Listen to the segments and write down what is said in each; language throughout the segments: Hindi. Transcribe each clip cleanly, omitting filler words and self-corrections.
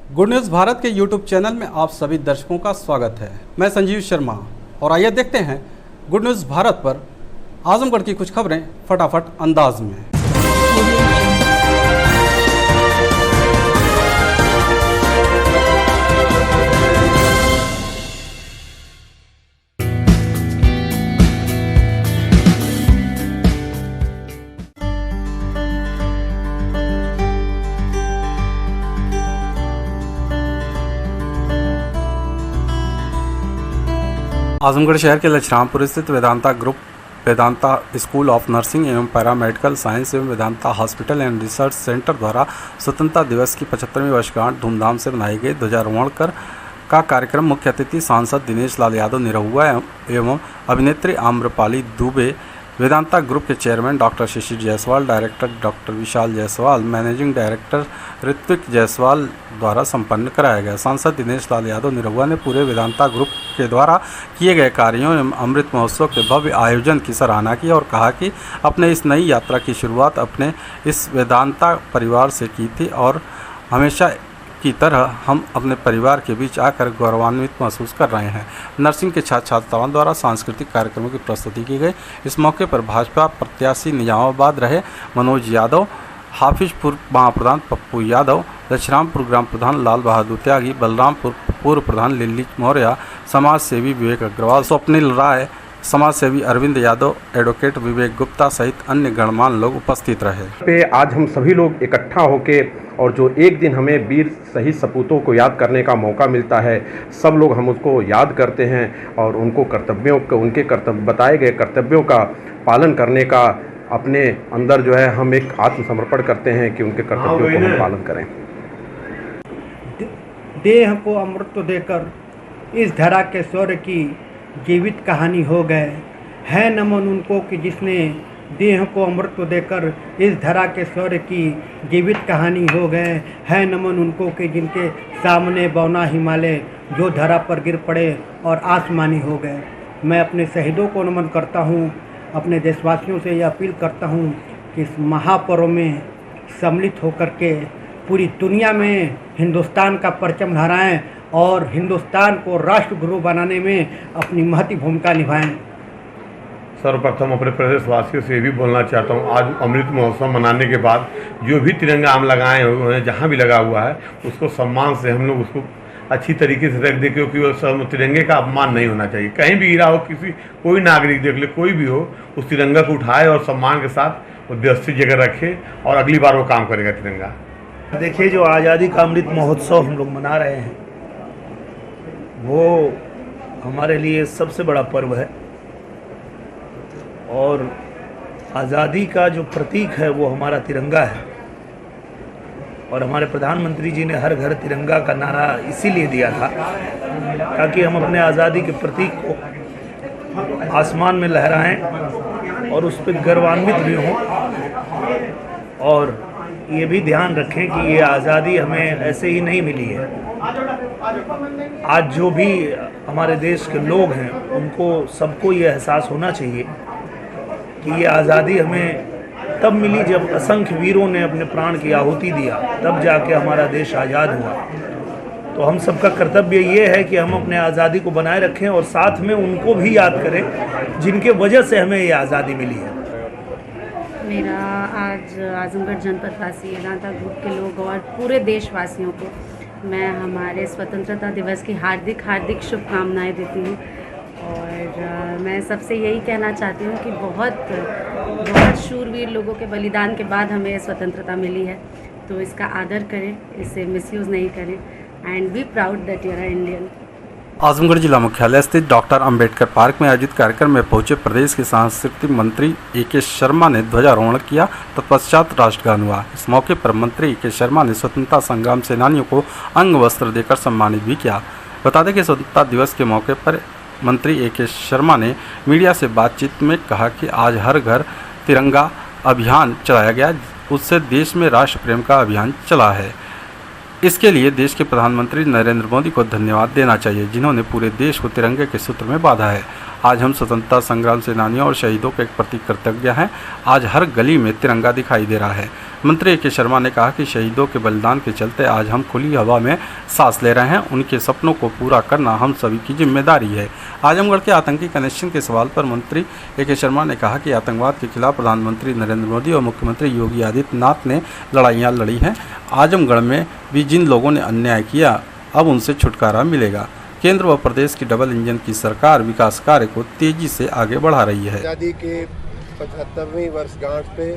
गुड न्यूज़ भारत के यूट्यूब चैनल में आप सभी दर्शकों का स्वागत है। मैं संजीव शर्मा और आइए देखते हैं गुड न्यूज़ भारत पर आजमगढ़ की कुछ खबरें फटाफट अंदाज में। आजमगढ़ शहर के लछरामपुर स्थित Vedanta group, Vedanta school of nursing एवं पैरामेडिकल साइंस एवं Vedanta hospital and research centre द्वारा स्वतंत्रता दिवस की 75वीं वर्षगांठ धूमधाम से मनाई गई। ध्वजारोहण का कार्यक्रम मुख्य अतिथि सांसद दिनेश लाल यादव निरहुआ एवं अभिनेत्री आम्रपाली दुबे, वेदांता ग्रुप के चेयरमैन डॉक्टर शिशिर जायसवाल, डायरेक्टर डॉक्टर विशाल जायसवाल, मैनेजिंग डायरेक्टर ऋत्विक जायसवाल द्वारा संपन्न कराया गया। सांसद दिनेश लाल यादव निरहुआ ने पूरे वेदांता ग्रुप के द्वारा किए गए कार्यों एवं अमृत महोत्सव के भव्य आयोजन की सराहना की और कहा कि अपने इस नई यात्रा की शुरुआत अपने इस वेदांता परिवार से की थी और हमेशा की तरह हम अपने परिवार के बीच आकर गौरवान्वित महसूस कर रहे हैं। नर्सिंग के छात्र छात्राओं द्वारा सांस्कृतिक कार्यक्रमों की प्रस्तुति की गई। इस मौके पर भाजपा प्रत्याशी निजामाबाद रहे मनोज यादव, हाफिजपुर महाप्रधान पप्पू यादव, लछरामपुर ग्राम प्रधान लाल बहादुर त्यागी, बलरामपुर पूर्व प्रधान लिल्ली मौर्य, समाज सेवी विवेक अग्रवाल, स्वप्निल राय, समाज सेवी अरविंद यादव, एडवोकेट विवेक गुप्ता सहित अन्य गणमान्य लोग उपस्थित रहे। आज हम सभी लोग इकट्ठा होके और जो एक दिन हमें वीर शहीद सपूतों को याद करने का मौका मिलता है, सब लोग हम उसको याद करते हैं और उनको उनके बताए गए कर्तव्यों का पालन करने का अपने अंदर जो है हम एक आत्मसमर्पण करते हैं कि उनके कर्तव्यों को हम पालन करें। देह को अमृत देकर इस धरा के शौर्य की जीवित कहानी हो गए, है नमन उनको कि जिसने देह को अमृत देकर इस धरा के शौर्य की जीवित कहानी हो गए, है नमन उनको कि जिनके सामने बौना हिमालय जो धरा पर गिर पड़े और आसमानी हो गए। मैं अपने शहीदों को नमन करता हूँ, अपने देशवासियों से यह अपील करता हूँ कि इस महापर्व में सम्मिलित होकर के पूरी दुनिया में हिंदुस्तान का परचम लहराएं और हिंदुस्तान को राष्ट्र गुरु बनाने में अपनी महती भूमिका निभाएं। सर्वप्रथम अपने प्रदेशवासियों से भी बोलना चाहता हूँ, आज अमृत महोत्सव मनाने के बाद जो भी तिरंगा हम लगाए हुए हैं, जहाँ भी लगा हुआ है, उसको सम्मान से हम लोग उसको अच्छी तरीके से रख दें, क्योंकि वो तिरंगे का अपमान नहीं होना चाहिए। कहीं भी गिरा हो, कोई नागरिक देख ले, कोई भी हो, उस तिरंगा को उठाए और सम्मान के साथ वो व्यवस्थित जगह रखे और अगली बार वो काम करेगा तिरंगा। देखिए, जो आज़ादी का अमृत महोत्सव हम लोग मना रहे हैं, वो हमारे लिए सबसे बड़ा पर्व है और आज़ादी का जो प्रतीक है वो हमारा तिरंगा है। और हमारे प्रधानमंत्री जी ने हर घर तिरंगा का नारा इसीलिए दिया था ताकि हम अपने आज़ादी के प्रतीक को आसमान में लहराएं और उस पर गर्वान्वित भी हों और ये भी ध्यान रखें कि ये आज़ादी हमें ऐसे ही नहीं मिली है। आज जो भी हमारे देश के लोग हैं उनको सबको ये एहसास होना चाहिए कि ये आज़ादी हमें तब मिली जब असंख्य वीरों ने अपने प्राण की आहुति दिया, तब जाके हमारा देश आज़ाद हुआ। तो हम सबका कर्तव्य ये है कि हम अपने आज़ादी को बनाए रखें और साथ में उनको भी याद करें जिनके वजह से हमें ये आज़ादी मिली है। मेरा आज आजमगढ़ जनपद वासी वेदांता ग्रुप के लोग और पूरे देशवासियों को मैं हमारे स्वतंत्रता दिवस की हार्दिक शुभकामनाएं देती हूँ। और मैं सबसे यही कहना चाहती हूँ कि बहुत शूरवीर लोगों के बलिदान के बाद हमें स्वतंत्रता मिली है, तो इसका आदर करें, इसे मिसयूज़ नहीं करें and be proud that you are Indian. Azamgarh जिला मुख्यालय स्थित डॉक्टर अंबेडकर पार्क में आयोजित कार्यक्रम में पहुंचे प्रदेश के सांस्कृतिक मंत्री ए.के. शर्मा ने ध्वजारोहण किया, तत्पश्चात राष्ट्रगान हुआ। इस मौके पर मंत्री ए.के. शर्मा ने स्वतंत्रता संग्राम सेनानियों को अंग वस्त्र देकर सम्मानित भी किया। बता दें कि स्वतंत्रता दिवस के मौके पर मंत्री ए.के. शर्मा ने मीडिया से बातचीत में कहा कि आज हर घर तिरंगा अभियान चलाया गया, उससे देश में राष्ट्र प्रेम का अभियान चला है। इसके लिए देश के प्रधानमंत्री नरेंद्र मोदी को धन्यवाद देना चाहिए, जिन्होंने पूरे देश को तिरंगे के सूत्र में बांधा है। आज हम स्वतंत्रता संग्राम सेनानियों और शहीदों के प्रति कृतज्ञ हैं। आज हर गली में तिरंगा दिखाई दे रहा है। मंत्री ए के शर्मा ने कहा कि शहीदों के बलिदान के चलते आज हम खुली हवा में सांस ले रहे हैं। उनके सपनों को पूरा करना हम सभी की जिम्मेदारी है। आजमगढ़ के आतंकी कनेक्शन के सवाल पर मंत्री ए के शर्मा ने कहा कि आतंकवाद के खिलाफ प्रधानमंत्री नरेंद्र मोदी और मुख्यमंत्री योगी आदित्यनाथ ने लड़ाइयाँ लड़ी हैं। आजमगढ़ में भी जिन लोगों ने अन्याय किया अब उनसे छुटकारा मिलेगा। केंद्र व प्रदेश की डबल इंजन की सरकार विकास कार्य को तेजी से आगे बढ़ा रही है। आज़ादी के 75वीं वर्षगांठ पे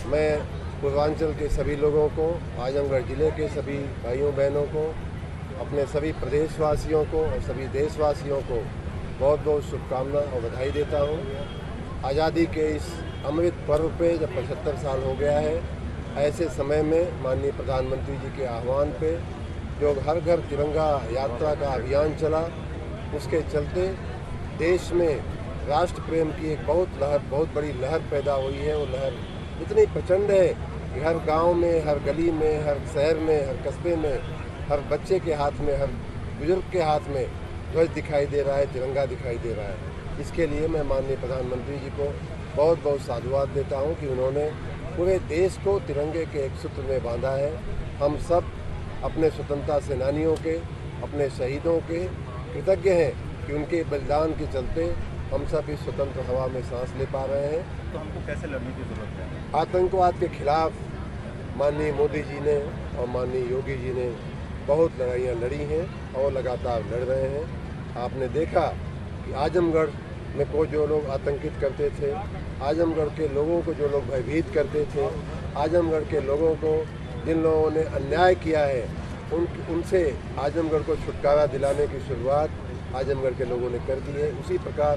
मैं पूर्वांचल के सभी लोगों को, आजमगढ़ ज़िले के सभी भाइयों बहनों को, अपने सभी प्रदेशवासियों को और सभी देशवासियों को बहुत बहुत शुभकामना और बधाई देता हूँ। आज़ादी के इस अमृत पर्व पे जब 75 साल हो गया है, ऐसे समय में माननीय प्रधानमंत्री जी के आह्वान पे जो हर घर तिरंगा यात्रा का अभियान चला, उसके चलते देश में राष्ट्र प्रेम की एक बहुत बड़ी लहर पैदा हुई है। वो लहर इतनी प्रचंड है कि हर गांव में, हर गली में, हर शहर में, हर कस्बे में, हर बच्चे के हाथ में, हर बुजुर्ग के हाथ में ध्वज दिखाई दे रहा है, तिरंगा दिखाई दे रहा है। इसके लिए मैं माननीय प्रधानमंत्री जी को बहुत बहुत साधुवाद देता हूं कि उन्होंने पूरे देश को तिरंगे के एक सूत्र में बांधा है। हम सब अपने स्वतंत्रता सेनानियों के, अपने शहीदों के कृतज्ञ हैं कि उनके बलिदान के चलते हम सब इस स्वतंत्र हवा में सांस ले पा रहे हैं। तो हमको कैसे लड़ने की ज़रूरत है? आतंकवाद के खिलाफ माननीय मोदी जी ने और माननीय योगी जी ने बहुत लड़ाइयाँ लड़ी हैं और लगातार लड़ रहे हैं। आपने देखा कि आजमगढ़ में को जो लोग आतंकित करते थे, आजमगढ़ के लोगों को जो लोग भयभीत करते थे, आजमगढ़ के लोगों को जिन लोगों ने अन्याय किया है, उनसे आजमगढ़ को छुटकारा दिलाने की शुरुआत आजमगढ़ के लोगों ने कर दी है। उसी प्रकार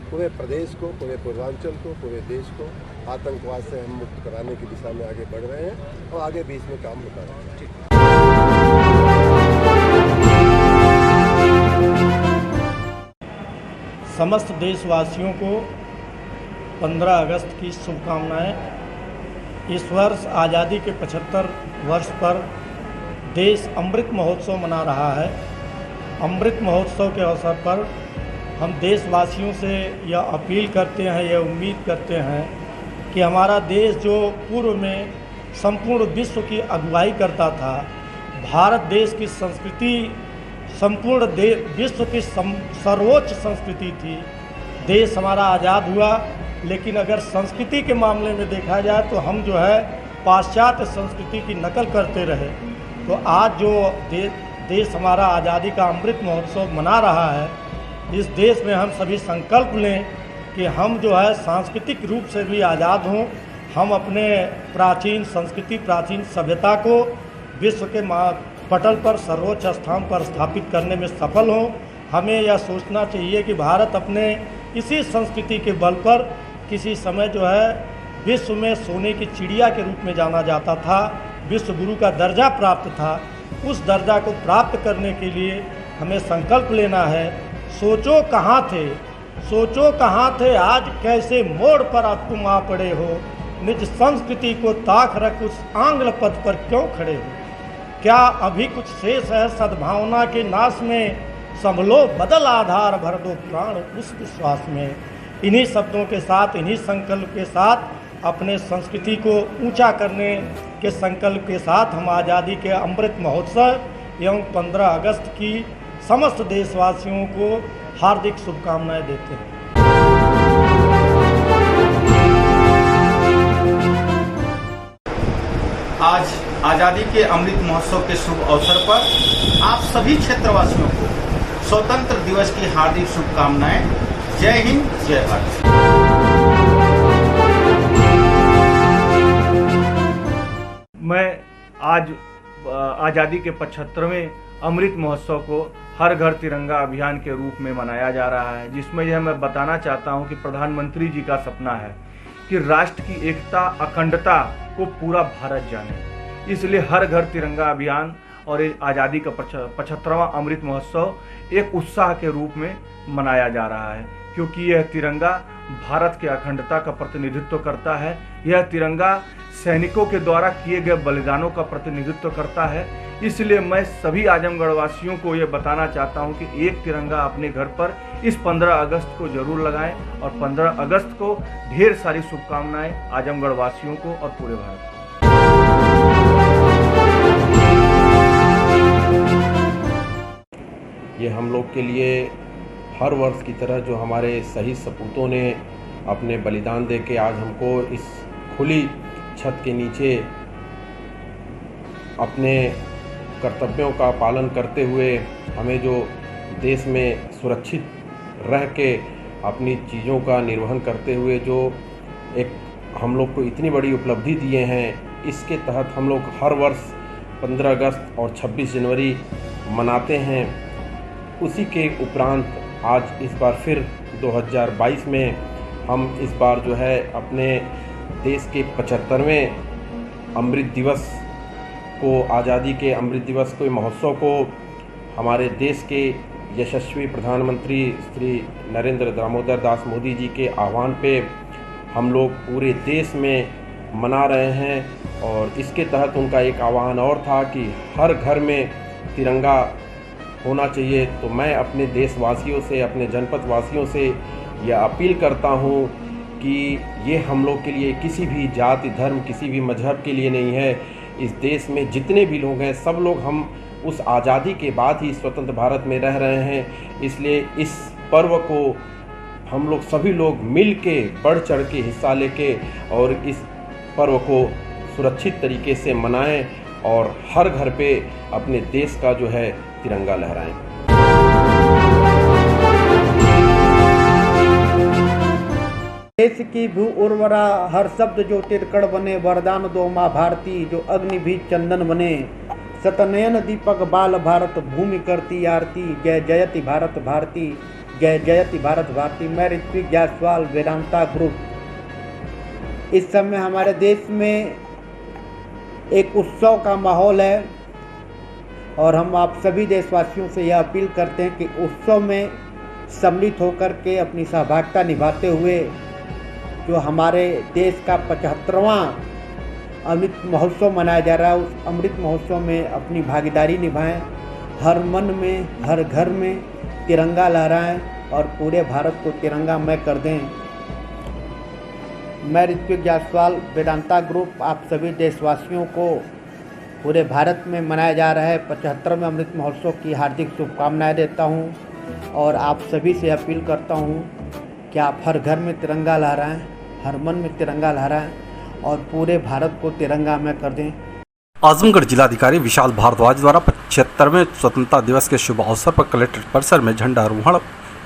पूरे प्रदेश को, पूरे पूर्वांचल को, पूरे देश को आतंकवाद से हम मुक्त कराने की दिशा में आगे बढ़ रहे हैं और आगे भी इसमें काम होता रहेगा। समस्त देशवासियों को 15 अगस्त की शुभकामनाएं। इस वर्ष आज़ादी के 75 वर्ष पर देश अमृत महोत्सव मना रहा है। अमृत महोत्सव के अवसर पर हम देशवासियों से यह अपील करते हैं, यह उम्मीद करते हैं कि हमारा देश जो पूर्व में संपूर्ण विश्व की अगुवाई करता था, भारत देश की संस्कृति संपूर्ण विश्व की सर्वोच्च संस्कृति थी। देश हमारा आज़ाद हुआ, लेकिन अगर संस्कृति के मामले में देखा जाए तो हम जो है पाश्चात्य संस्कृति की नकल करते रहे। तो आज जो देश हमारा आज़ादी का अमृत महोत्सव मना रहा है, इस देश में हम सभी संकल्प लें कि हम जो है सांस्कृतिक रूप से भी आज़ाद हों। हम अपने प्राचीन संस्कृति, प्राचीन सभ्यता को विश्व के पटल पर सर्वोच्च स्थान पर स्थापित करने में सफल हों। हमें यह सोचना चाहिए कि भारत अपने इसी संस्कृति के बल पर किसी समय जो है विश्व में सोने की चिड़िया के रूप में जाना जाता था, विश्व गुरु का दर्जा प्राप्त था। उस दर्जा को प्राप्त करने के लिए हमें संकल्प लेना है। सोचो कहाँ थे, सोचो कहाँ थे, आज कैसे मोड़ पर अब तुम आ पड़े हो। निज संस्कृति को ताक रख उस आंग्ल पद पर क्यों खड़े हो। क्या अभी कुछ शेष है सद्भावना के नाश में, संभलो बदल आधार भर दो प्राण उस विश्वास में। इन्हीं शब्दों के साथ, इन्हीं संकल्प के साथ, अपने संस्कृति को ऊंचा करने के संकल्प के साथ हम आज़ादी के अमृत महोत्सव एवं 15 अगस्त की समस्त देशवासियों को हार्दिक शुभकामनाएं देते हैं। आज आज़ादी के अमृत महोत्सव के शुभ अवसर पर आप सभी क्षेत्रवासियों को स्वतंत्र दिवस की हार्दिक शुभकामनाएं। जय हिंद, जय भारत। मैं आज आज़ादी के 75वें अमृत महोत्सव को हर घर तिरंगा अभियान के रूप में मनाया जा रहा है, जिसमें यह मैं बताना चाहता हूं कि प्रधानमंत्री जी का सपना है कि राष्ट्र की एकता, अखंडता को पूरा भारत जाने। इसलिए हर घर तिरंगा अभियान और आज़ादी का 75वां अमृत महोत्सव एक उत्साह के रूप में मनाया जा रहा है, क्योंकि यह तिरंगा भारत के अखंडता का प्रतिनिधित्व करता है। यह तिरंगा सैनिकों के द्वारा किए गए बलिदानों का प्रतिनिधित्व करता है। इसलिए मैं सभी आजमगढ़ वासियों को ये बताना चाहता हूं कि एक तिरंगा अपने घर पर इस 15 अगस्त को जरूर लगाएं और 15 अगस्त को ढेर सारी शुभकामनाएं आजमगढ़ वासियों को और पूरे भारत को। ये हम लोग के लिए हर वर्ष की तरह जो हमारे शहीद सपूतों ने अपने बलिदान दे के आज हमको इस खुली छत के नीचे अपने कर्तव्यों का पालन करते हुए हमें जो देश में सुरक्षित रह के अपनी चीज़ों का निर्वहन करते हुए जो एक हम लोग को इतनी बड़ी उपलब्धि दिए हैं, इसके तहत हम लोग हर वर्ष 15 अगस्त और 26 जनवरी मनाते हैं। उसी के उपरांत आज इस बार फिर 2022 में हम इस बार जो है अपने देश के 75वें अमृत दिवस को, आज़ादी के अमृत दिवस के महोत्सव को हमारे देश के यशस्वी प्रधानमंत्री श्री नरेंद्र दामोदर दास मोदी जी के आह्वान पे हम लोग पूरे देश में मना रहे हैं। और इसके तहत उनका एक आह्वान और था कि हर घर में तिरंगा होना चाहिए। तो मैं अपने देशवासियों से, अपने जनपद वासियों से यह अपील करता हूँ कि ये हम लोग के लिए किसी भी जाति, धर्म, किसी भी मजहब के लिए नहीं है। इस देश में जितने भी लोग हैं, सब लोग हम उस आज़ादी के बाद ही स्वतंत्र भारत में रह रहे हैं। इसलिए इस पर्व को हम लोग सभी लोग मिल के बढ़ चढ़ के हिस्सा लेके और इस पर्व को सुरक्षित तरीके से मनाएं और हर घर पे अपने देश का जो है तिरंगा लहराएं। देश की भू उर्वरा हर शब्द जो तिरकड़ बने, वरदान दो माँ भारती जो अग्नि भी चंदन बने। सतनयन दीपक बाल भारत भूमि करती आरती, जय जयति भारत भारती, जय जयति भारत भारती। मैं ऋत्विक जायसवाल, वेदांता ग्रुप। इस समय हमारे देश में एक उत्सव का माहौल है और हम आप सभी देशवासियों से यह अपील करते हैं कि उत्सव में सम्मिलित होकर के अपनी सहभागिता निभाते हुए जो हमारे देश का 75वां अमृत महोत्सव मनाया जा रहा है, उस अमृत महोत्सव में अपनी भागीदारी निभाएं। हर मन में, हर घर में तिरंगा लहराएं और पूरे भारत को तिरंगामय कर दें। मैं ऋत्विक जायसवाल, वेदांता ग्रुप आप सभी देशवासियों को पूरे भारत में मनाया जा रहा है 75वें अमृत महोत्सव की हार्दिक शुभकामनाएं देता हूं और आप सभी से अपील करता हूं कि आप हर घर में तिरंगा लहराएं, हर मन में तिरंगा लहराएं और पूरे भारत को तिरंगामय कर दें। आजमगढ़ जिलाधिकारी विशाल भारद्वाज द्वारा 75वें स्वतंत्रता दिवस के शुभ अवसर पर कलेक्ट्रेट परिसर में झंडारोहण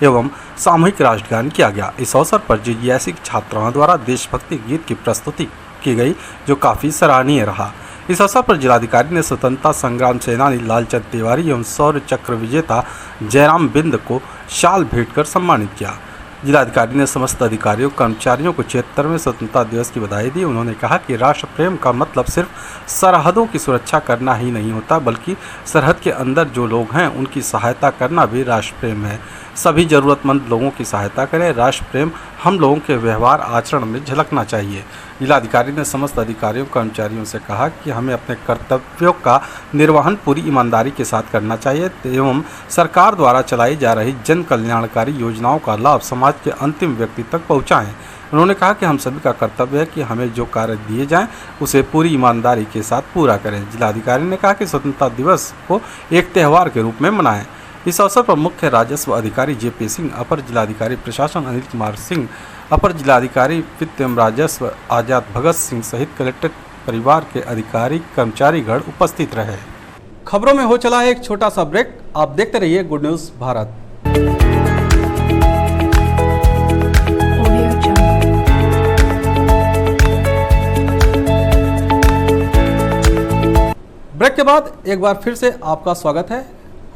एवं सामूहिक राष्ट्रगान किया गया। इस अवसर पर जीजीएससी छात्राओं द्वारा देशभक्ति गीत की प्रस्तुति की गई, जो काफ़ी सराहनीय रहा। इस अवसर पर जिलाधिकारी ने स्वतंत्रता संग्राम सेनानी लालचंद तिवारी एवं शौर्य चक्र विजेता जयराम बिंद को शाल भेंट कर सम्मानित किया। जिलाधिकारी ने समस्त अधिकारियों कर्मचारियों को 76वें स्वतंत्रता दिवस की बधाई दी। उन्होंने कहा कि राष्ट्र प्रेम का मतलब सिर्फ सरहदों की सुरक्षा करना ही नहीं होता, बल्कि सरहद के अंदर जो लोग हैं उनकी सहायता करना भी राष्ट्र प्रेम है। सभी ज़रूरतमंद लोगों की सहायता करें। राष्ट्र प्रेम हम लोगों के व्यवहार आचरण में झलकना चाहिए। जिलाधिकारी ने समस्त अधिकारियों कर्मचारियों से कहा कि हमें अपने कर्तव्यों का निर्वहन पूरी ईमानदारी के साथ करना चाहिए एवं सरकार द्वारा चलाई जा रही जन कल्याणकारी योजनाओं का लाभ समाज के अंतिम व्यक्ति तक पहुँचाएँ। उन्होंने कहा कि हम सभी का कर्तव्य है कि हमें जो कार्य दिए जाएं उसे पूरी ईमानदारी के साथ पूरा करें। जिलाधिकारी ने कहा कि स्वतंत्रता दिवस को एक त्यौहार के रूप में मनाएं। इस अवसर पर मुख्य राजस्व अधिकारी जेपी सिंह, अपर जिलाधिकारी प्रशासन अनिल कुमार सिंह, अपर जिलाधिकारी वित्त एवं राजस्व आजाद भगत सिंह सहित कलेक्ट्रेट परिवार के अधिकारी कर्मचारीगण उपस्थित रहे। खबरों में हो चला है एक छोटा सा ब्रेक। आप देखते रहिए गुड न्यूज़ भारत। ब्रेक के बाद एक बार फिर से आपका स्वागत है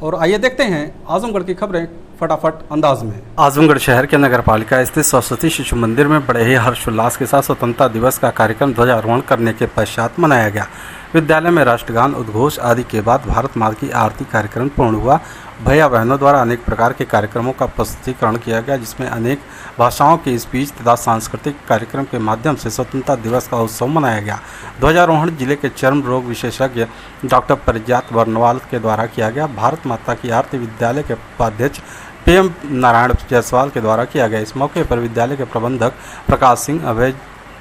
और आइए देखते हैं आजमगढ़ की खबरें फटाफट अंदाज में। आजमगढ़ शहर के नगर पालिका स्थित सरस्वती शिशु मंदिर में बड़े ही हर्षोल्लास के साथ स्वतंत्रता दिवस का कार्यक्रम ध्वजारोहण करने के पश्चात मनाया गया। विद्यालय में राष्ट्रगान, उद्घोष आदि के बाद भारत माता की आरती कार्यक्रम पूर्ण हुआ। भैया बहनों द्वारा अनेक प्रकार के कार्यक्रमों का प्रस्तुतिकरण किया गया, जिसमें अनेक भाषाओं के स्पीच तथा सांस्कृतिक कार्यक्रम के माध्यम से स्वतंत्रता दिवस का उत्सव मनाया गया। ध्वजारोहण जिले के चर्म रोग विशेषज्ञ डॉक्टर परिजात वर्णवाल के द्वारा किया गया। भारत माता की आरती विद्यालय के उपाध्यक्ष PM नारायण जायसवाल के द्वारा किया गया। इस मौके पर विद्यालय के प्रबंधक प्रकाश सिंह, अभय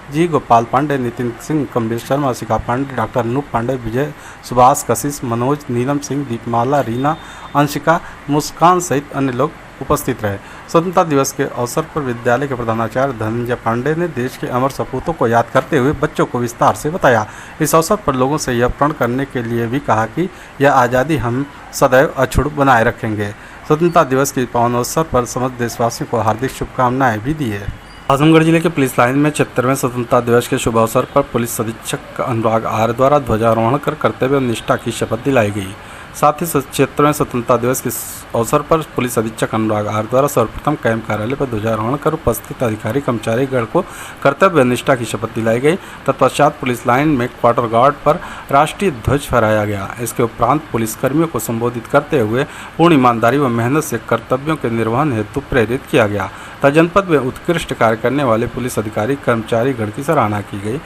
जी गोपाल पांडे, नितिन सिंह, कमलेश शर्मा, शिखा पांडे, डॉक्टर अनूप पांडे, विजय, सुभाष, कशिश, मनोज, नीलम सिंह, दीपमाला, रीना, अंशिका, मुस्कान सहित अन्य लोग उपस्थित रहे। स्वतंत्रता दिवस के अवसर पर विद्यालय के प्रधानाचार्य धनंजय पांडे ने देश के अमर सपूतों को याद करते हुए बच्चों को विस्तार से बताया। इस अवसर पर लोगों से यह प्रण करने के लिए भी कहा कि यह आज़ादी हम सदैव अछूट बनाए रखेंगे। स्वतंत्रता दिवस के पावन अवसर पर समस्त देशवासियों को हार्दिक शुभकामनाएं भी दी है। आजमगढ़ जिले के पुलिस लाइन में 76वें स्वतंत्रता दिवस के शुभ अवसर पर पुलिस अधीक्षक अनुराग आर्य द्वारा ध्वजारोहण कर कर्तव्य निष्ठा की शपथ दिलाई गई। साथ ही 76वें स्वतंत्रता दिवस के अवसर पर पुलिस अधीक्षक अनुराग आर्य द्वारा सर्वप्रथम कैंप कार्यालय पर ध्वजारोहण कर उपस्थित अधिकारी कर्मचारीगण को कर्तव्य निष्ठा की शपथ दिलाई गई। तत्पश्चात पुलिस लाइन में क्वार्टर गार्ड पर राष्ट्रीय ध्वज फहराया गया। इसके उपरांत पुलिसकर्मियों को संबोधित करते हुए पूर्ण ईमानदारी व मेहनत से कर्तव्यों के निर्वहन हेतु प्रेरित किया गया तथा जनपद में उत्कृष्ट कार्य करने वाले पुलिस अधिकारी कर्मचारीगण की सराहना की गई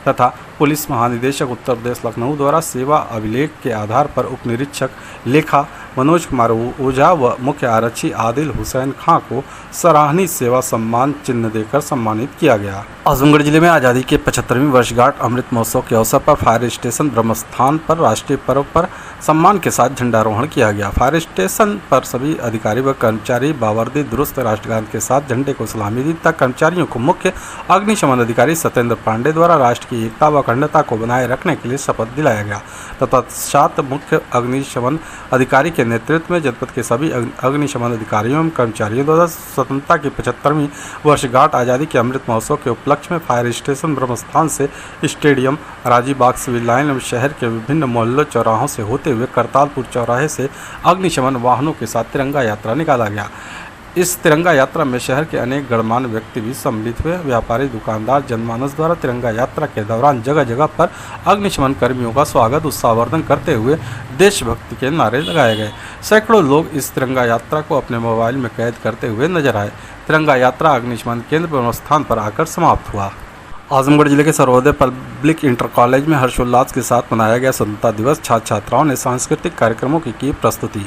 तथा पुलिस महानिदेशक उत्तर प्रदेश लखनऊ द्वारा सेवा अभिलेख के आधार पर उप निरीक्षक लेखा मनोज कुमार ओझा व मुख्य आरक्षी आदिल हुसैन खां को सराहनीय सेवा सम्मान चिन्ह देकर सम्मानित किया गया। आजमगढ़ जिले में आज़ादी के 75वीं वर्षगांठ अमृत महोत्सव के अवसर पर फायर स्टेशन ब्रह्मस्थान पर राष्ट्रीय पर्व पर सम्मान के साथ झंडारोहण किया गया। फायर स्टेशन पर सभी अधिकारी व कर्मचारी बावर्दी दुरुस्त राष्ट्रगान के साथ झंडे को सलामी दी तथा कर्मचारियों को मुख्य अग्निशमन अधिकारी सत्येंद्र पांडे द्वारा राष्ट्र की एकता व अखंडता को बनाए रखने के लिए शपथ दिलाया गया। तत्पश्चात मुख्य अग्निशमन अधिकारी के नेतृत्व में जनपद के सभी अग्निशमन अधिकारियों एवं कर्मचारियों द्वारा स्वतंत्रता की 75वीं वर्षगांठ आज़ादी के अमृत महोत्सव के उपलक्ष्य में फायर स्टेशन ब्रह्मस्थान से स्टेडियम, राजीव बाग सिविल लाइन एवं शहर के विभिन्न मोहल्लों चौराहों से होते हुए करतालपुर चौराहे से अग्निशमन वाहनों के साथ तिरंगा यात्रा निकाला गया। इस तिरंगा यात्रा में शहर के अनेक गणमान्य व्यक्ति भी सम्मिलित हुए। व्यापारी, दुकानदार, जनमानस द्वारा तिरंगा यात्रा के दौरान जगह जगह पर अग्निशमन कर्मियों का स्वागत उत्साहवर्धन करते हुए देशभक्ति के नारे लगाए गए। सैकड़ों लोग इस तिरंगा यात्रा को अपने मोबाइल में कैद करते हुए नजर आए। तिरंगा यात्रा अग्निशमन केंद्र ब्रह्मस्थान पर आकर समाप्त हुआ। आजमगढ़ जिले के सर्वोदय पब्लिक इंटर कॉलेज में हर्षोल्लास के साथ मनाया गया स्वतंत्रता दिवस। छात्र छात्राओं ने सांस्कृतिक कार्यक्रमों की प्रस्तुति।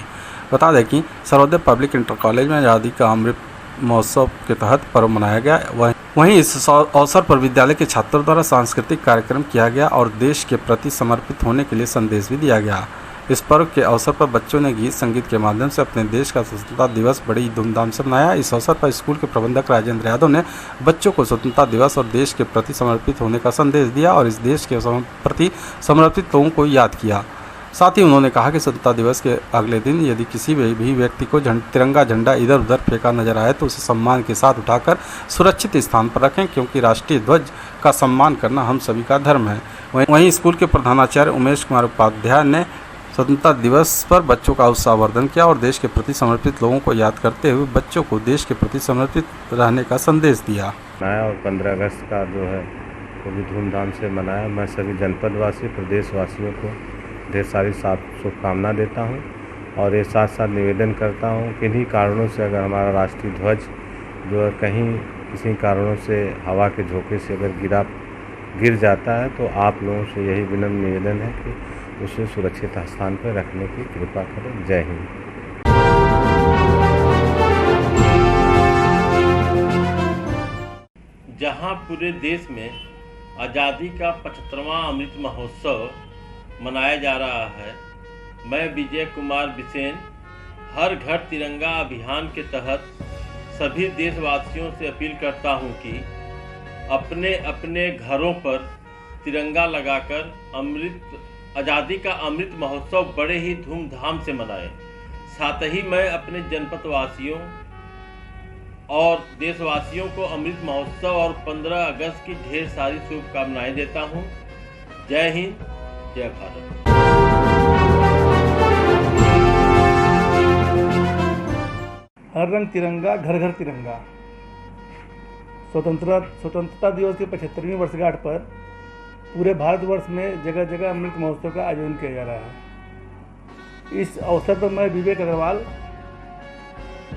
बता दें कि सर्वोदय पब्लिक इंटर कॉलेज में आज़ादी का अमृत महोत्सव के तहत पर्व मनाया गया। वहीं इस अवसर पर विद्यालय के छात्रों द्वारा सांस्कृतिक कार्यक्रम किया गया और देश के प्रति समर्पित होने के लिए संदेश भी दिया गया। इस पर्व के अवसर पर बच्चों ने गीत संगीत के माध्यम से अपने देश का स्वतंत्रता दिवस बड़ी धूमधाम से मनाया। इस अवसर पर स्कूल के प्रबंधक राजेंद्र यादव ने बच्चों को स्वतंत्रता दिवस और देश के प्रति समर्पित होने का संदेश दिया और इस देश के प्रति समर्पित लोगों को याद किया। साथ ही उन्होंने कहा कि स्वतंत्रता दिवस के अगले दिन यदि किसी भी व्यक्ति को तिरंगा झंडा इधर उधर फेंका नजर आए तो उसे सम्मान के साथ उठाकर सुरक्षित स्थान पर रखें, क्योंकि राष्ट्रीय ध्वज का सम्मान करना हम सभी का धर्म है। वहीं स्कूल के प्रधानाचार्य उमेश कुमार उपाध्याय ने स्वतंत्रता दिवस पर बच्चों का उत्साहवर्धन किया और देश के प्रति समर्पित लोगों को याद करते हुए बच्चों को देश के प्रति समर्पित रहने का संदेश दिया। और 15 अगस्त का जो है वो भी धूमधाम से मनाया। मैं सभी जनपदवासी, प्रदेशवासियों को ढेर सारी शुभकामना देता हूं और ये साथ साथ निवेदन करता हूं कि इन्हीं कारणों से अगर हमारा राष्ट्रीय ध्वज जो है कहीं किसी कारणों से हवा के झोंके से अगर गिर जाता है तो आप लोगों से यही विनम्र निवेदन है कि उसे सुरक्षित स्थान पर रखने की कृपा करें। जय हिंद। जहां पूरे देश में आज़ादी का 75वां अमृत महोत्सव मनाया जा रहा है, मैं विजय कुमार बिसेन हर घर तिरंगा अभियान के तहत सभी देशवासियों से अपील करता हूं कि अपने अपने घरों पर तिरंगा लगाकर आज़ादी का अमृत महोत्सव बड़े ही धूमधाम से मनाएं। साथ ही मैं अपने जनपदवासियों और देशवासियों को अमृत महोत्सव और 15 अगस्त की ढेर सारी शुभकामनाएं देता हूं। जय हिंद, जय भारत। हर रंग तिरंगा, घर घर तिरंगा। स्वतंत्रता दिवस की 75वीं वर्षगांठ पर पूरे भारतवर्ष में जगह जगह अमृत महोत्सव का आयोजन किया जा रहा है। इस अवसर पर मैं विवेक अग्रवाल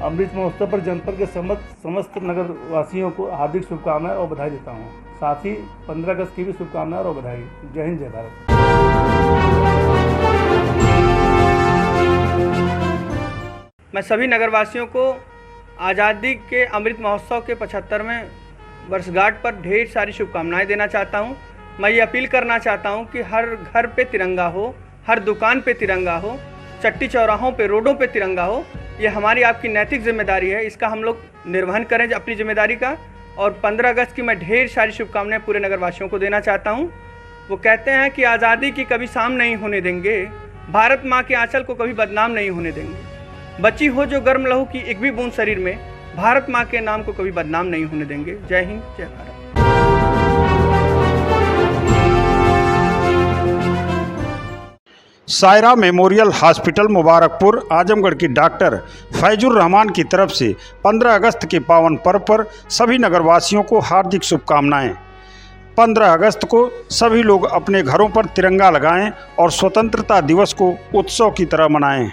अमृत महोत्सव पर जनपद के समस्त नगर वासियों को हार्दिक शुभकामनाएं और बधाई देता हूं। साथ ही 15 अगस्त की भी शुभकामनाएं और बधाई। जय हिंद, जय भारत। मैं सभी नगरवासियों को आज़ादी के अमृत महोत्सव के 75वें वर्षगांठ पर ढेर सारी शुभकामनाएं देना चाहता हूं। मैं ये अपील करना चाहता हूं कि हर घर पे तिरंगा हो, हर दुकान पे तिरंगा हो, चट्टी चौराहों पे, रोडों पे तिरंगा हो। ये हमारी आपकी नैतिक जिम्मेदारी है, इसका हम लोग निर्वहन करें अपनी जिम्मेदारी का। और 15 अगस्त की मैं ढेर सारी शुभकामनाएं पूरे नगरवासियों को देना चाहता हूं। वो कहते हैं कि आज़ादी की कभी शाम नहीं होने देंगे, भारत माँ के आंचल को कभी बदनाम नहीं होने देंगे। बची हो जो गर्म लहू की एक भी बूंद शरीर में, भारत माँ के नाम को कभी बदनाम नहीं होने देंगे। जय हिंद, जय भारत। सायरा मेमोरियल हॉस्पिटल मुबारकपुर आजमगढ़ की डॉक्टर फैजुर रहमान की तरफ से 15 अगस्त के पावन पर्व पर सभी नगरवासियों को हार्दिक शुभकामनाएं। 15 अगस्त को सभी लोग अपने घरों पर तिरंगा लगाएं और स्वतंत्रता दिवस को उत्सव की तरह मनाएं।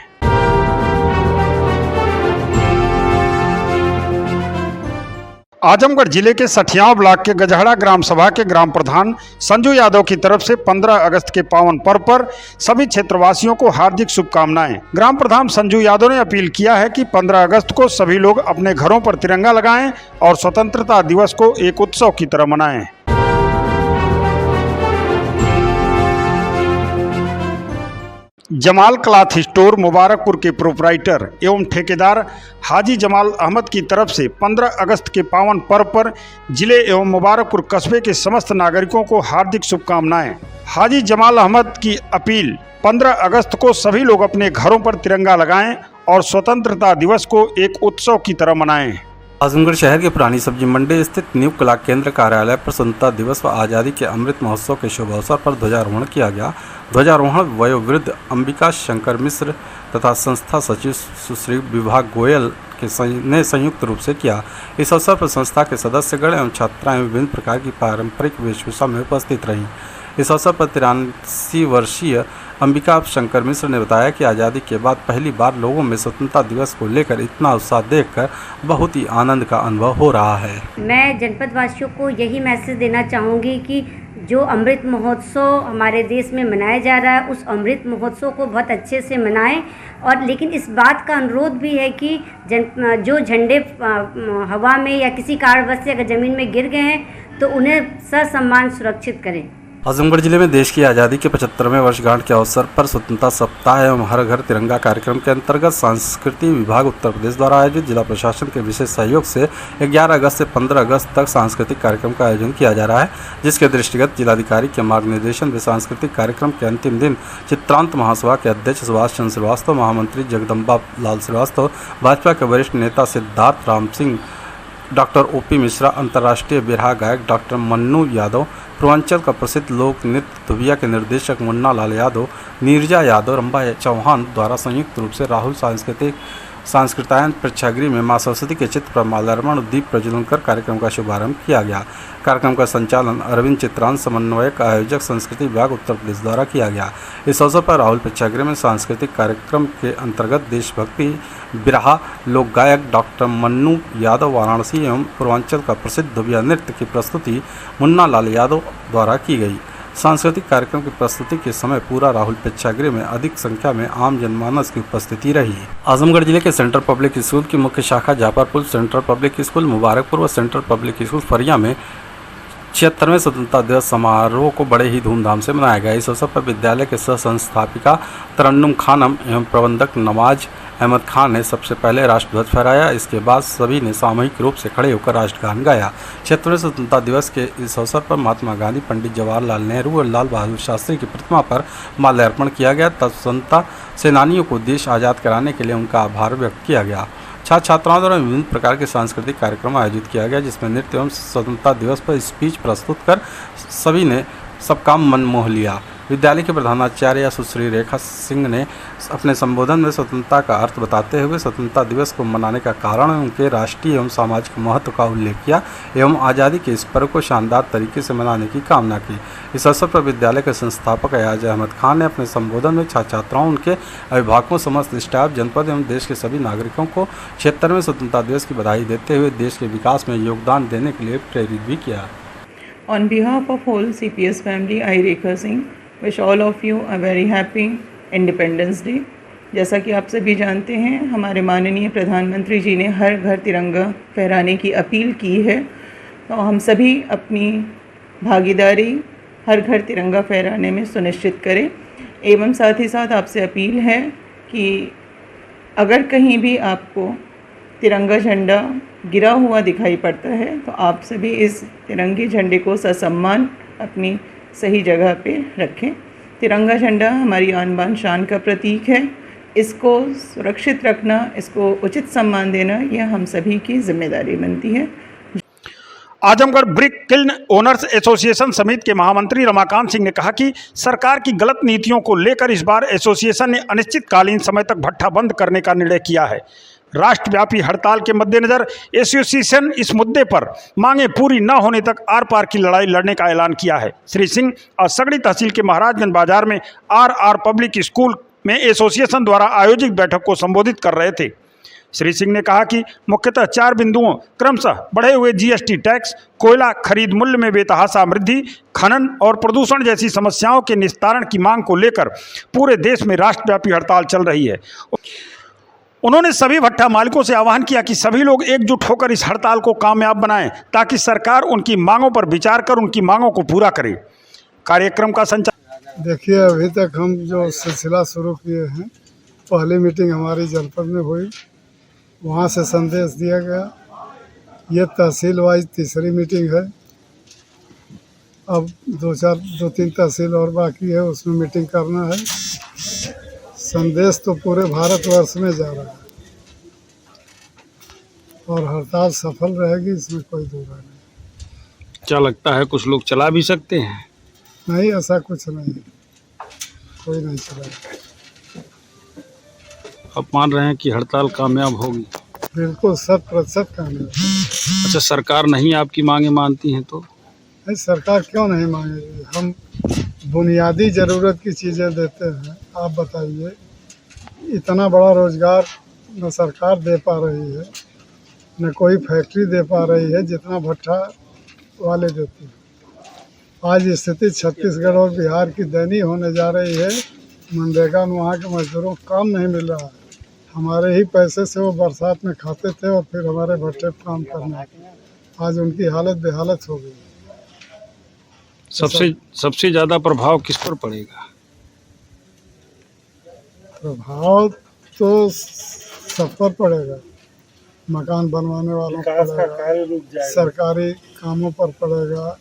आजमगढ़ जिले के सठियाव ब्लॉक के गजहड़ा ग्राम सभा के ग्राम प्रधान संजू यादव की तरफ से 15 अगस्त के पावन पर्व पर सभी क्षेत्रवासियों को हार्दिक शुभकामनाएं। ग्राम प्रधान संजू यादव ने अपील किया है कि 15 अगस्त को सभी लोग अपने घरों पर तिरंगा लगाएं और स्वतंत्रता दिवस को एक उत्सव की तरह मनाएं। जमाल क्लॉथ स्टोर मुबारकपुर के प्रोपराइटर एवं ठेकेदार हाजी जमाल अहमद की तरफ से 15 अगस्त के पावन पर्व पर जिले एवं मुबारकपुर कस्बे के समस्त नागरिकों को हार्दिक शुभकामनाएं। हाजी जमाल अहमद की अपील, 15 अगस्त को सभी लोग अपने घरों पर तिरंगा लगाएं और स्वतंत्रता दिवस को एक उत्सव की तरह मनाएं। आजमगढ़ शहर के पुरानी सब्जी मंडी स्थित न्यू कला केंद्र कार्यालय पर स्वतंत्रता दिवस व आज़ादी के अमृत महोत्सव के शुभ अवसर पर ध्वजारोहण किया गया। ध्वजारोहण वयोवृद्ध अंबिका शंकर मिश्र तथा संस्था सचिव सुश्री विभा गोयल ने संयुक्त रूप से किया। इस अवसर पर संस्था के सदस्यगण एवं छात्राएं विभिन्न प्रकार की पारंपरिक वेशभूषा में उपस्थित रहीं। इस अवसर पर 83 वर्षीय अंबिका शंकर मिश्र ने बताया कि आज़ादी के बाद पहली बार लोगों में स्वतंत्रता दिवस को लेकर इतना उत्साह देखकर बहुत ही आनंद का अनुभव हो रहा है। मैं जनपद वासियों को यही मैसेज देना चाहूँगी कि जो अमृत महोत्सव हमारे देश में मनाया जा रहा है, उस अमृत महोत्सव को बहुत अच्छे से मनाएं। और लेकिन इस बात का अनुरोध भी है कि जो झंडे हवा में या किसी कारणवश से अगर ज़मीन में गिर गए हैं तो उन्हें ससम्मान सुरक्षित करें। आजमगढ़ जिले में देश की आज़ादी के 75वें वर्षगांठ के अवसर पर स्वतंत्रता सप्ताह एवं हर घर तिरंगा कार्यक्रम के अंतर्गत सांस्कृतिक विभाग उत्तर प्रदेश द्वारा आयोजित जिला प्रशासन के विशेष सहयोग से 11 अगस्त से 15 अगस्त तक सांस्कृतिक कार्यक्रम का आयोजन किया जा रहा है, जिसके दृष्टिगत जिलाधिकारी के मार्गनिर्देशन में सांस्कृतिक कार्यक्रम के अंतिम दिन चित्रांत महासभा के अध्यक्ष सुभाष चंद्र श्रीवास्तव, महामंत्री जगदम्बा लाल श्रीवास्तव, भाजपा के वरिष्ठ नेता सिद्धार्थ राम सिंह, डॉक्टर ओपी मिश्रा, अंतर्राष्ट्रीय बिरहा गायक डॉक्टर मन्नू यादव, पूर्वांचल का प्रसिद्ध लोक नृत्य धुबिया के निर्देशक मुन्ना लाल यादव, नीरजा यादव, रंभा चौहान द्वारा संयुक्त रूप से राहुल सांस्कृतायन प्रेक्षागृह में मां सरस्वती के चित्र पर माल्यार्पण और दीप प्रज्वलन कर कार्यक्रम का शुभारंभ किया गया। कार्यक्रम का संचालन अरविंद चित्रांत समन्वयक आयोजक संस्कृति विभाग उत्तर प्रदेश द्वारा किया गया। इस अवसर पर राहुल प्रेक्षागृह में सांस्कृतिक कार्यक्रम के अंतर्गत देशभक्ति बिरहा लोक गायक डॉक्टर मन्नू यादव वाराणसी एवं पूर्वांचल का प्रसिद्ध धुबिया नृत्य की प्रस्तुति मुन्ना लाल यादव द्वारा की गई। सांस्कृतिक कार्यक्रम की प्रस्तुति के समय पूरा राहुल प्रेक्षागृह में अधिक संख्या में आम जनमानस की उपस्थिति रही। आजमगढ़ जिले के सेंट्रल पब्लिक स्कूल की मुख्य शाखा Jafarpur, central public school Mubarakpur व सेंट्रल पब्लिक स्कूल फरिया में 76वें स्वतंत्रता दिवस समारोह को बड़े ही धूमधाम से मनाया गया। इस अवसर पर विद्यालय के सह संस्थापिका तरन्नुम खानम एवं प्रबंधक नमाज अहमद खान ने सबसे पहले राष्ट्रध्वज फहराया। इसके बाद सभी ने सामूहिक रूप से खड़े होकर राष्ट्रगान गाया। 76वें स्वतंत्रता दिवस के इस अवसर पर महात्मा गांधी, पंडित जवाहरलाल नेहरू और लाल बहादुर शास्त्री की प्रतिमा पर माल्यार्पण किया गया। तब स्वतंत्रता सेनानियों को देश आज़ाद कराने के लिए उनका आभार व्यक्त किया गया। छात्र छात्राओं द्वारा विभिन्न प्रकार के सांस्कृतिक कार्यक्रम आयोजित किया गया, जिसमें नृत्य एवं स्वतंत्रता दिवस पर स्पीच प्रस्तुत कर सभी ने सबका मन मोह लिया। विद्यालय के प्रधानाचार्य सुश्री रेखा सिंह ने अपने संबोधन में स्वतंत्रता का अर्थ बताते हुए स्वतंत्रता दिवस को मनाने का कारण उनके राष्ट्रीय एवं सामाजिक महत्व का उल्लेख किया एवं आज़ादी के इस पर्व को शानदार तरीके से मनाने की कामना की। इस अवसर पर विद्यालय के संस्थापक अयाज अहमद खान ने अपने संबोधन में छात्र छात्राओं, उनके अभिभावकों, समस्त स्टाफ, जनपद एवं देश के सभी नागरिकों को 76वें स्वतंत्रता दिवस की बधाई देते हुए देश के विकास में योगदान देने के लिए प्रेरित भी किया। On behalf of whole CPS family, I Rekha Singh wish all of you a very happy Independence Day। जैसा कि आप सभी जानते हैं, हमारे माननीय प्रधानमंत्री जी ने हर घर तिरंगा फहराने की अपील की है तो हम सभी अपनी भागीदारी हर घर तिरंगा फहराने में सुनिश्चित करें। एवं साथ ही साथ आपसे अपील है कि अगर कहीं भी आपको तिरंगा झंडा गिरा हुआ दिखाई पड़ता है तो आप सभी इस तिरंगे झंडे को ससम्मान अपनी सही जगह पे रखें। तिरंगा झंडा हमारी आन बान शान का प्रतीक है। इसको सुरक्षित रखना, इसको उचित सम्मान देना, यह हम सभी की जिम्मेदारी बनती है। Azamgarh brick kiln owners association समिति के महामंत्री रमाकांत सिंह ने कहा कि सरकार की गलत नीतियों को लेकर इस बार एसोसिएशन ने अनिश्चितकालीन समय तक भट्ठा बंद करने का निर्णय किया है। राष्ट्रव्यापी हड़ताल के मद्देनजर एसोसिएशन इस मुद्दे पर मांगे पूरी न होने तक आर पार की लड़ाई लड़ने का ऐलान किया है। श्री सिंह और सगड़ी तहसील के महाराजगंज बाजार में आर पब्लिक स्कूल में एसोसिएशन द्वारा आयोजित बैठक को संबोधित कर रहे थे। श्री सिंह ने कहा कि मुख्यतः 4 बिंदुओं क्रमशः बढ़े हुए जीएसटी टैक्स, कोयला खरीद मूल्य में बेतहाशा वृद्धि, खनन और प्रदूषण जैसी समस्याओं के निस्तारण की मांग को लेकर पूरे देश में राष्ट्रव्यापी हड़ताल चल रही है। उन्होंने सभी भट्ठा मालिकों से आह्वान किया कि सभी लोग एकजुट होकर इस हड़ताल को कामयाब बनाएं ताकि सरकार उनकी मांगों पर विचार कर उनकी मांगों को पूरा करे। कार्यक्रम का संचालन देखिए, अभी तक हम जो सिलसिला शुरू किए हैं, पहली मीटिंग हमारी जनपद में हुई, वहाँ से संदेश दिया गया। ये तहसील वाइज तीसरी मीटिंग है। अब 2-3 तहसील और बाकी है, उसमें मीटिंग करना है। संदेश तो पूरे भारतवर्ष में जा रहा है और हड़ताल सफल रहेगी, इसमें कोई दो राय नहीं। क्या लगता है कुछ लोग चला भी सकते हैं? नहीं, ऐसा कुछ नहीं, कोई नहीं चलाएगा। आप मान रहे हैं कि हड़ताल कामयाब होगी? बिल्कुल 100% कामयाब। अच्छा, सरकार नहीं आपकी मांगे मानती हैं तो? नहीं, सरकार क्यों नहीं मांगेगी? हम बुनियादी ज़रूरत की चीज़ें देते हैं। आप बताइए, इतना बड़ा रोज़गार न सरकार दे पा रही है, न कोई फैक्ट्री दे पा रही है जितना भट्ठा वाले देते हैं। आज स्थिति छत्तीसगढ़ और बिहार की दयनीय होने जा रही है। मनरेगा में वहाँ के मजदूरों को काम नहीं मिल रहा है। हमारे ही पैसे से वो बरसात में खाते थे और फिर हमारे भट्टे पर काम करने आते। आज उनकी हालत बेहालत हो गई। सबसे ज़्यादा प्रभाव किस पर पड़ेगा? प्रभाव तो सब पर पड़ेगा। मकान बनवाने वालों पर पड़ेगा, सरकारी कामों पर पड़ेगा,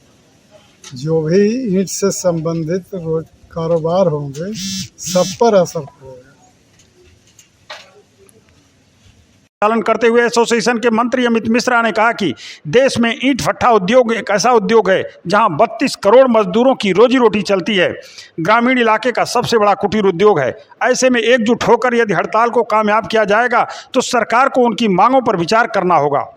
जो भी ईंट से संबंधित रोज कारोबार होंगे सब पर असर पड़ेगा। पालन करते हुए एसोसिएशन के मंत्री अमित मिश्रा ने कहा कि देश में ईंट भट्ठा उद्योग एक ऐसा उद्योग है जहां 32 करोड़ मजदूरों की रोजी रोटी चलती है। ग्रामीण इलाके का सबसे बड़ा कुटीर उद्योग है। ऐसे में एकजुट होकर यदि हड़ताल को कामयाब किया जाएगा तो सरकार को उनकी मांगों पर विचार करना होगा।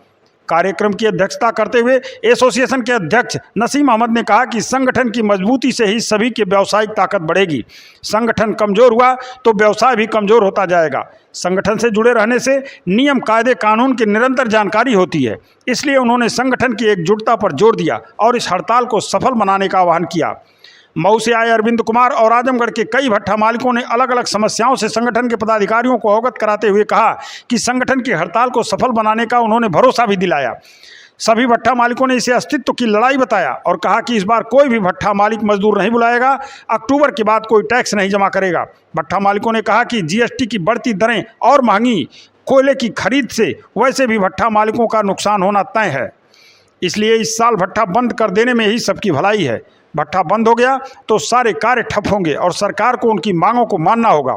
कार्यक्रम की अध्यक्षता करते हुए एसोसिएशन के अध्यक्ष नसीम अहमद ने कहा कि संगठन की मजबूती से ही सभी की व्यावसायिक ताकत बढ़ेगी। संगठन कमजोर हुआ तो व्यवसाय भी कमजोर होता जाएगा। संगठन से जुड़े रहने से नियम, कायदे, कानून की निरंतर जानकारी होती है। इसलिए उन्होंने संगठन की एकजुटता पर जोर दिया और इस हड़ताल को सफल बनाने का आह्वान किया। मऊ से आए अरविंद कुमार और आजमगढ़ के कई भट्ठा मालिकों ने अलग अलग समस्याओं से संगठन के पदाधिकारियों को अवगत कराते हुए कहा कि संगठन की हड़ताल को सफल बनाने का उन्होंने भरोसा भी दिलाया। सभी भट्ठा मालिकों ने इसे अस्तित्व की लड़ाई बताया और कहा कि इस बार कोई भी भट्ठा मालिक मजदूर नहीं बुलाएगा। अक्टूबर के बाद कोई टैक्स नहीं जमा करेगा। भट्ठा मालिकों ने कहा कि जीएसटी की बढ़ती दरें और महंगी कोयले की खरीद से वैसे भी भट्ठा मालिकों का नुकसान होना तय है। इसलिए इस साल भट्ठा बंद कर देने में ही सबकी भलाई है। भट्ठा बंद हो गया तो सारे कार्य ठप होंगे और सरकार को उनकी मांगों को मानना होगा।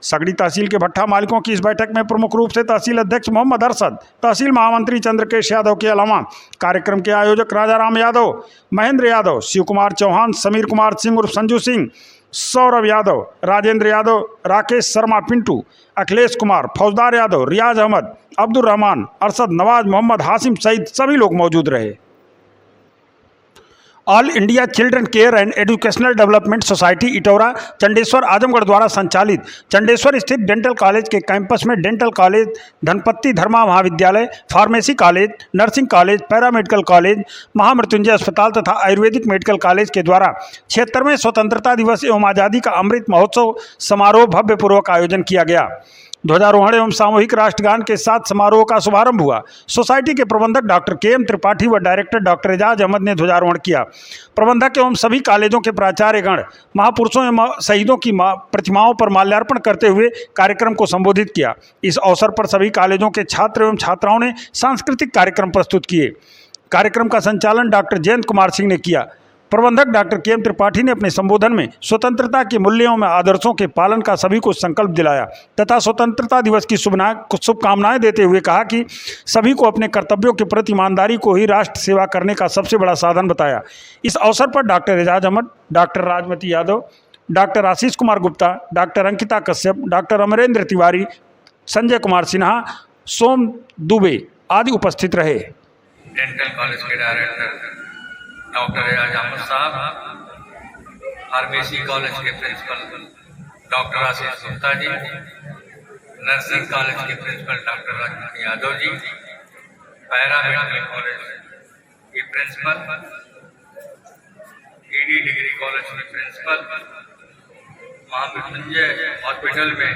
सगड़ी तहसील के भट्ठा मालिकों की इस बैठक में प्रमुख रूप से तहसील अध्यक्ष मोहम्मद अरशद, तहसील महामंत्री चंद्रकेश यादव के अलावा कार्यक्रम के आयोजक राजाराम यादव, महेंद्र यादव, शिव कुमार चौहान, समीर कुमार सिंह उर्फ संजू सिंह, सौरभ यादव, राजेंद्र यादव, राकेश शर्मा पिंटू, अखिलेश कुमार, फौजदार यादव, रियाज अहमद, अब्दुल रहमान, अरशद, नवाज, मोहम्मद हासिम सहित सभी लोग मौजूद रहे। All India Children Care and Educational Development Society Itaura Chandeshwar Azamgarh द्वारा संचालित चंडेश्वर स्थित डेंटल कॉलेज के कैंपस में डेंटल कॉलेज, धनपत्ती धर्मा महाविद्यालय, pharmacy college, nursing college, paramedical college, Mahamrityunjay अस्पताल तथा आयुर्वेदिक मेडिकल कॉलेज के द्वारा 76वें स्वतंत्रता दिवस एवं आज़ादी का अमृत महोत्सव समारोह भव्यपूर्वक आयोजन किया गया। ध्वजारोहण एवं सामूहिक राष्ट्रगान के साथ समारोह का शुभारंभ हुआ। सोसाइटी के प्रबंधक डॉक्टर के.एम. त्रिपाठी व डायरेक्टर डॉक्टर एजाज अहमद ने ध्वजारोहण किया। प्रबंधक एवं सभी कॉलेजों के प्राचार्यगण महापुरुषों एवं शहीदों की प्रतिमाओं पर माल्यार्पण करते हुए कार्यक्रम को संबोधित किया। इस अवसर पर सभी कॉलेजों के छात्र एवं छात्राओं ने सांस्कृतिक कार्यक्रम प्रस्तुत किए। कार्यक्रम का संचालन डॉक्टर जयंत कुमार सिंह ने किया। प्रबंधक डॉक्टर के.एम. त्रिपाठी ने अपने संबोधन में स्वतंत्रता के मूल्यों में आदर्शों के पालन का सभी को संकल्प दिलाया तथा स्वतंत्रता दिवस की शुभकामनाएं देते हुए कहा कि सभी को अपने कर्तव्यों के प्रति ईमानदारी को ही राष्ट्र सेवा करने का सबसे बड़ा साधन बताया। इस अवसर पर doctor Ejaz Ahmad, doctor Rajmati Yadav, doctor Ashish Kumar Gupta, doctor Ankita Kashyap, doctor Amrendra Tiwari, Sanjay Kumar Sinha, Som Dubey आदि उपस्थित रहे। डेंटल कॉलेज के डायरेक्टर डॉक्टर एजाज अहमद साहब, आरबीसी कॉलेज के principal doctor Ashish Gupta ji, nursing college के principal doctor Rajmati Yadav ji, paramedical college के प्रिंसिपल, ईडी डिग्री कॉलेज के प्रिंसिपल, महामृत्युंजय हॉस्पिटल में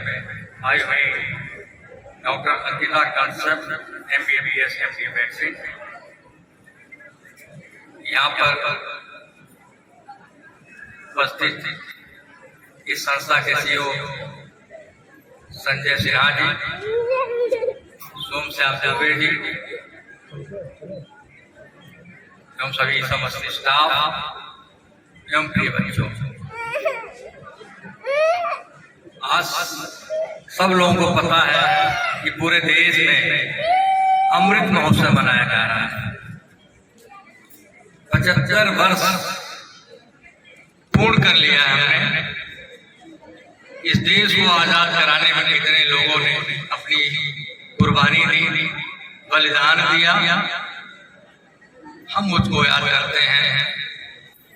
आई हुई doctor Ankita Kashyap, MBBS MD vaccine, यहाँ पर उपस्थित इस संस्था के CEO संजय सिन्हा जी, सोमश्याम दुबे जी एवं सभी समस्त स्टाफ एवं प्रिय बच्चों, आज सब लोगों को पता है कि पूरे देश में अमृत महोत्सव मनाया जा रहा है। 75 वर्ष पूर्ण कर लिया है हमने। इस देश को आजाद कराने में कितने लोगों ने अपनी कुर्बानी दी, बलिदान दिया, हम उसको याद करते हैं,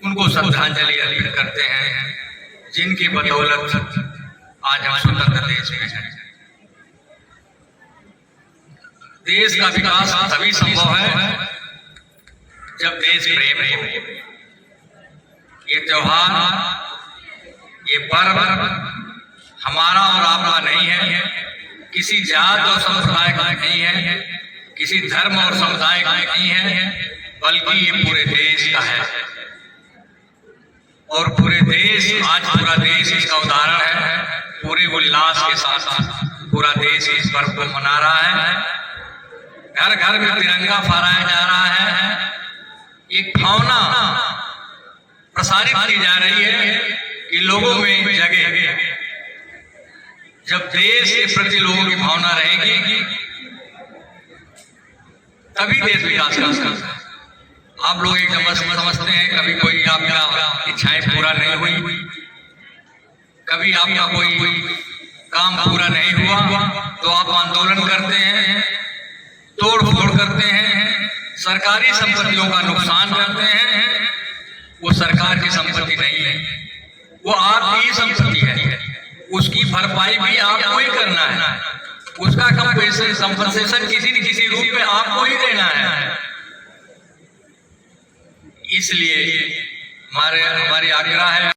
उनको श्रद्धांजलि अर्पित करते हैं, जिनकी बदौलत आज हम स्वतंत्र देश में हैं। देश का विकास तभी संभव है जब देश प्रेम हो। ये त्योहार, ये पर्व हमारा और आपका नहीं है, किसी जात और समुदाय का नहीं है, किसी धर्म और समुदाय का नहीं है, बल्कि ये पूरे देश का है। और पूरे देश, आज पूरा देश इसका उदाहरण है। पूरे उल्लास के साथ पूरा देश इस पर्व को मना रहा है। घर घर में तिरंगा फहराया जा रहा है। एक भावना प्रसारित की जा रही है कि लोगों में जगे। जब देश के प्रति लोगों की भावना रहेगी तभी देश विकास कर सकता है। आप लोग एकदम समझते हैं, कभी कोई आपका इच्छाएं पूरा नहीं हुई, कभी आपका कोई काम पूरा नहीं हुआ तो आप आंदोलन करते हैं, तोड़ फोड़ करते हैं, सरकारी संपत्तियों का नुकसान करते हैं। वो सरकार की संपत्ति नहीं है, वो आपकी संपत्ति है। उसकी भरपाई भी आपको ही करना है, उसका कंपनसेशन किसी न किसी रूप में आपको ही देना है। इसलिए हमारी आग्रह है